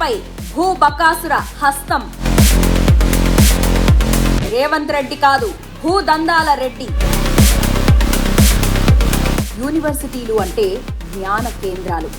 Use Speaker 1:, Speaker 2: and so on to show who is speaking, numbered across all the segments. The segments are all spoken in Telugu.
Speaker 1: యూనివర్సిటీలపై భూబకాసుర హస్తం. రేవంత్ రెడ్డి కాదు, భూదందాల రెడ్డి. యూనివర్సిటీలు అంటే జ్ఞాన కేంద్రాలు.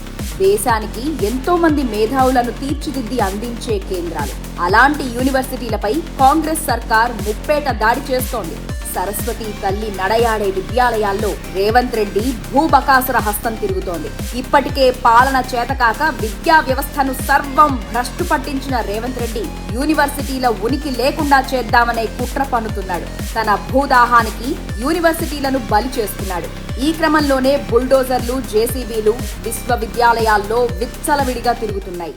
Speaker 1: దేశానికి ఎంతో మంది మేధావులను తీర్చిదిద్ది అందించే కేంద్రాలు. అలాంటి యూనివర్సిటీలపై కాంగ్రెస్ సర్కార్ ముప్పేట దాడి చేస్తోంది. సరస్వతి తల్లి నడయాడే విద్యాలయాల్లో రేవంత్ రెడ్డి భూబకాసుర హస్తం తిరుగుతోంది. ఇప్పటికే పాలన చేతకాక విద్యా వ్యవస్థను సర్వం భ్రష్టు పట్టించిన రేవంత్ రెడ్డి యూనివర్సిటీల ఉనికి లేకుండా చేద్దామనే కుట్ర పన్నుతున్నాడు. తన భూదాహానికి యూనివర్సిటీలను బలి చేస్తున్నాడు. ఈ క్రమంలోనే బుల్డోజర్లు, జేసీబీలు విశ్వవిద్యాలయాల్లో విచ్చలవిడిగా తిరుగుతున్నాయి.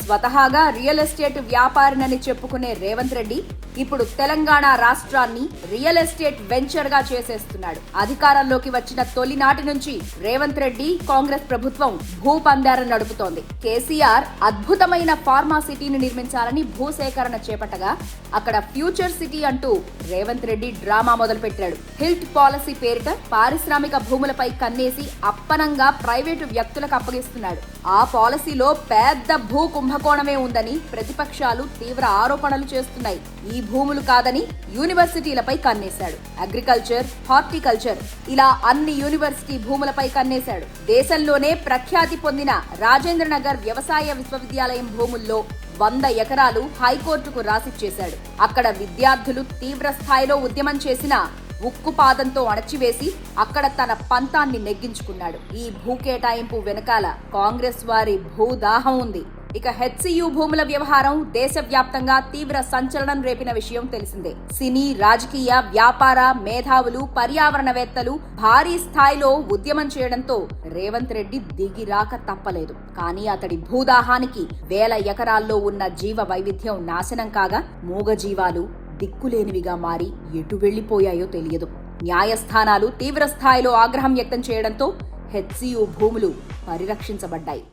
Speaker 1: స్వతహాగా రియల్ ఎస్టేట్ వ్యాపారినని చెప్పుకునే రేవంత్ రెడ్డి ఇప్పుడు తెలంగాణ రాష్ట్రాన్ని రియల్ ఎస్టేట్ వెంచర్ గా చేసేస్తున్నాడు. అధికారంలోకి వచ్చిన తొలినాటి నుంచి రేవంత్ రెడ్డి కాంగ్రెస్ ప్రభుత్వం భూపందారం నడుపుతోంది. కేసీఆర్ అద్భుతమైన ఫార్మా సిటీని నిర్మించాలని భూసేకరణ చేపట్టగా అక్కడ ఫ్యూచర్ సిటీ అంటూ రేవంత్ రెడ్డి డ్రామా మొదలుపెట్టాడు. హిల్ట్ పాలసీ పేరిట పారిశ్రామిక భూములపై కన్నేసి అప్పనంగా ప్రైవేటు వ్యక్తులకు అప్పగిస్తున్నాడు. ఆ పాలసీలో పెద్ద భూ కుంభకోణమే ఉందని ప్రతిపక్షాలు తీవ్ర ఆరోపణలు చేస్తున్నాయి. ఈ భూములు కాదని యూనివర్సిటీలపై కన్నేశాడు. అగ్రికల్చర్, హార్టికల్చర్ ఇలా అన్ని యూనివర్సిటీ భూములపై కన్నేశాడు. దేశంలోనే ప్రఖ్యాతి పొందిన రాజేంద్రనగర్ వ్యవసాయ విశ్వవిద్యాలయం భూముల్లో 100 ఎకరాలు హైకోర్టుకు రాసిచ్చేశాడు. అక్కడ విద్యార్థులు తీవ్ర స్థాయిలో ఉద్యమం చేసిన ఉక్కుపాదంతో అణచివేసి అక్కడ తన పంతాన్ని నెగ్గించుకున్నాడు. ఈ భూ కేటాయింపు వెనకాల కాంగ్రెస్ వారి భూదాహం ఉంది. ఇక హెచ్సియు భూముల వ్యవహారం దేశవ్యాప్తంగా తీవ్ర సంచలనం రేపిన విషయం తెలిసిందే. సినీ, రాజకీయ, వ్యాపార మేధావులు, పర్యావరణవేత్తలు భారీ స్థాయిలో ఉద్యమం చేయడంతో రేవంత్ రెడ్డి దిగిరాక తప్పలేదు. కానీ అతడి భూదాహానికి వేల ఎకరాల్లో ఉన్న జీవ వైవిధ్యం నాశనం కాగా మూగజీవాలు దిక్కులేనివిగా మారి ఎటు వెళ్లిపోయాయో తెలియదు. న్యాయస్థానాలు తీవ్ర స్థాయిలో ఆగ్రహం వ్యక్తం చేయడంతో హెచ్సియు భూములు పరిరక్షించబడ్డాయి.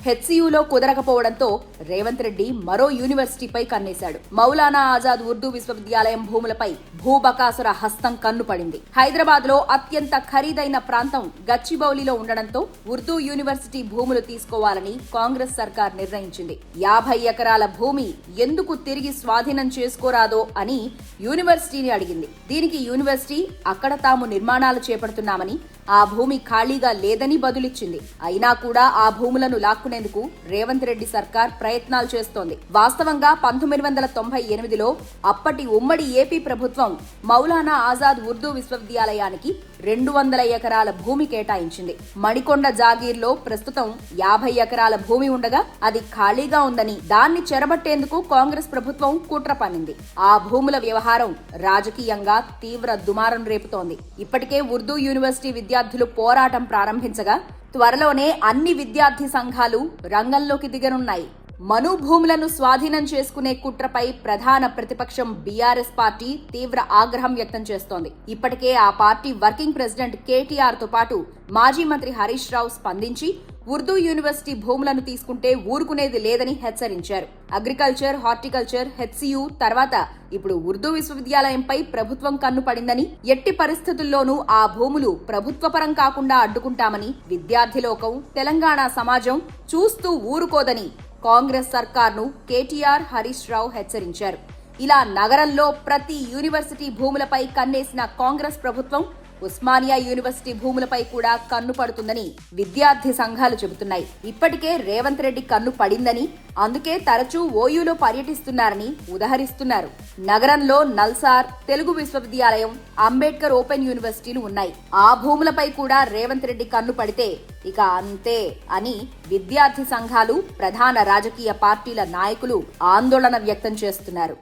Speaker 1: హెచ్సియులో కుదరకపోవడంతో రేవంత్ రెడ్డి మరో యూనివర్సిటీపై కన్నేశాడు. మౌలానా ఆజాద్ ఉర్దూ విశ్వవిద్యాలయం భూములపై భూబకాసుర హస్తం కన్నుపడింది. హైదరాబాద్ లో అత్యంత ఖరీదైన ప్రాంతం గచ్చిబౌలిలో ఉండడంతో ఉర్దూ యూనివర్సిటీ భూములు తీసుకోవాలని కాంగ్రెస్ సర్కార్ నిర్ణయించింది. 50 ఎకరాల భూమి ఎందుకు తిరిగి స్వాధీనం చేసుకోరాదో అని యూనివర్సిటీని అడిగింది. దీనికి యూనివర్సిటీ అక్కడ తాము నిర్మాణాలు చేపడుతున్నామని, ఆ భూమి ఖాళీగా లేదని బదులిచ్చింది. అయినా కూడా ఆ భూములను లాక్కునేందుకు రేవంత్ రెడ్డి సర్కార్ ప్రయత్నాలు చేస్తోంది. వాస్తవంగా 1998లో అప్పటి ఉమ్మడి ఏపీ ప్రభుత్వం మౌలానా ఆజాద్ ఉర్దూ విశ్వవిద్యాలయానికి 200 ఎకరాల భూమి కేటాయించింది. మణికొండ జాగీర్లో ప్రస్తుతం 50 ఎకరాల భూమి ఉండగా అది ఖాళీగా ఉందని దాన్ని చెరబట్టేందుకు కాంగ్రెస్ ప్రభుత్వం కుట్ర పన్నింది. ఆ భూముల వ్యవహారం రాజకీయంగా తీవ్ర దుమారం రేపుతోంది. ఇప్పటికే ఉర్దూ యూనివర్సిటీ విద్యార్థులు పోరాటం ప్రారంభించగా త్వరలోనే అన్ని విద్యార్థి సంఘాలు రంగంలోకి దిగనున్నాయి. మను భూములను స్వాధీనం చేసుకునే కుట్రపై ప్రధాన ప్రతిపక్షం బీఆర్ఎస్ పార్టీ తీవ్ర ఆగ్రహం వ్యక్తం చేస్తోంది. ఇప్పటికే ఆ పార్టీ వర్కింగ్ ప్రెసిడెంట్ కేటీఆర్ తో పాటు మాజీ మంత్రి హరీష్ రావు స్పందించి ఉర్దూ యూనివర్సిటీ భూములను తీసుకుంటే ఊరుకునేది లేదని హెచ్చరించారు. అగ్రికల్చర్, హార్టికల్చర్, హెచ్సియు తర్వాత ఇప్పుడు ఉర్దూ విశ్వవిద్యాలయంపై ప్రభుత్వం కన్ను పడిందని, ఎట్టి పరిస్థితుల్లోనూ ఆ భూములు ప్రభుత్వపరం కాకుండా అడ్డుకుంటామని విద్యార్థి లోకం, తెలంగాణ సమాజం చూస్తూ ఊరుకోదని కాంగ్రెస్ సర్కార్ను కేటీఆర్, హరీష్ రావు హెచ్చరించారు. ఇలా నగరంలో ప్రతి యూనివర్సిటీ భూములపై కన్నేసిన కాంగ్రెస్ ప్రభుత్వం ఉస్మానియా యూనివర్సిటీ భూములపై కూడా కన్ను పడుతుందని విద్యార్థి సంఘాలు చెబుతున్నాయి. ఇప్పటికే రేవంత్ రెడ్డి కన్ను పడిందని, అందుకే తరచూ ఓయూలో పర్యటిస్తున్నారని ఉదహరిస్తున్నారు. నగరంలో నల్సార్, తెలుగు విశ్వవిద్యాలయం, అంబేద్కర్ ఓపెన్ యూనివర్సిటీలు ఉన్నాయి. ఆ భూములపై కూడా రేవంత్ రెడ్డి కన్ను పడితే ఇక అంతే అని విద్యార్థి సంఘాలు, ప్రధాన రాజకీయ పార్టీల నాయకులు ఆందోళన వ్యక్తం చేస్తున్నారు.